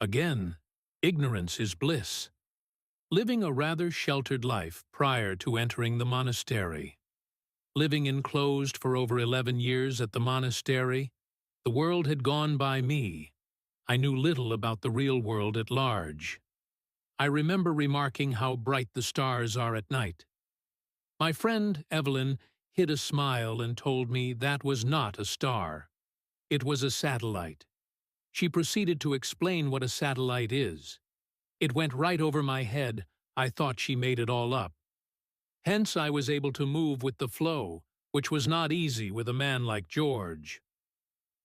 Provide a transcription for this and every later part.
Again, ignorance is bliss. Living a rather sheltered life prior to entering the monastery. Living enclosed for over 11 years at the monastery, the world had gone by me. I knew little about the real world at large. I remember remarking how bright the stars are at night. My friend, Evelyn, hid a smile and told me that was not a star. It was a satellite. She proceeded to explain what a satellite is. It went right over my head. I thought she made it all up. Hence I was able to move with the flow, which was not easy with a man like George.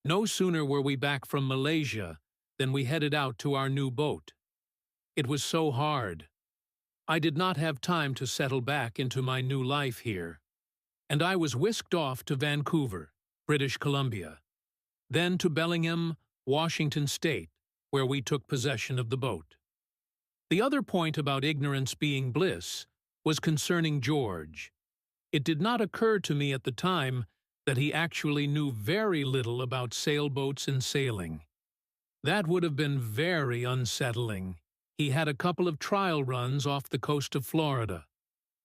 No sooner were we back from Malaysia than we headed out to our new boat. It was so hard. I did not have time to settle back into my new life here, and I was whisked off to Vancouver, British Columbia, then to Bellingham, Washington State, where we took possession of the boat. The other point about ignorance being bliss was concerning George. It did not occur to me at the time that he actually knew very little about sailboats and sailing. That would have been very unsettling. He had a couple of trial runs off the coast of Florida.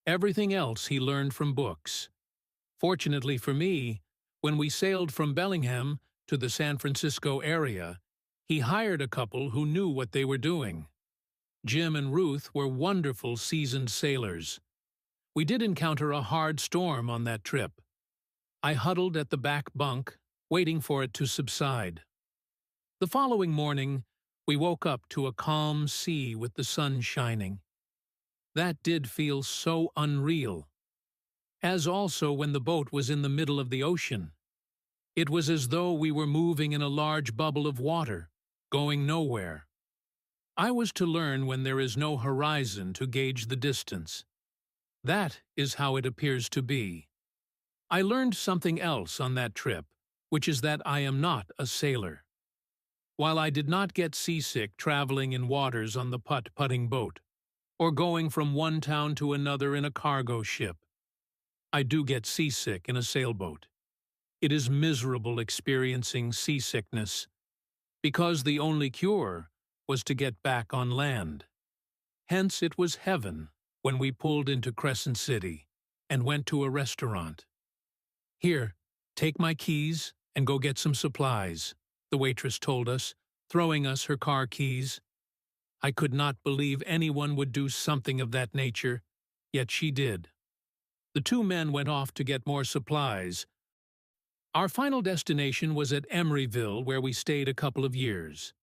Everything else he learned from books. Fortunately for me, when we sailed from Bellingham to the San Francisco area, he hired a couple who knew what they were doing. Jim and Ruth were wonderful seasoned sailors. We did encounter a hard storm on that trip. I huddled at the back bunk, waiting for it to subside. The following morning, we woke up to a calm sea with the sun shining. That did feel so unreal. As also when the boat was in the middle of the ocean. It was as though we were moving in a large bubble of water, going nowhere. I was to learn when there is no horizon to gauge the distance. That is how it appears to be. I learned something else on that trip, which is that I am not a sailor. While I did not get seasick traveling in waters on the putt-putting boat, or going from one town to another in a cargo ship, I do get seasick in a sailboat. It is miserable experiencing seasickness, because the only cure was to get back on land. Hence it was heaven when we pulled into Crescent City and went to a restaurant. "Here, take my keys and go get some supplies," the waitress told us, throwing us her car keys. I could not believe anyone would do something of that nature, yet she did. The two men went off to get more supplies. Our final destination was at Emeryville, where we stayed a couple of years.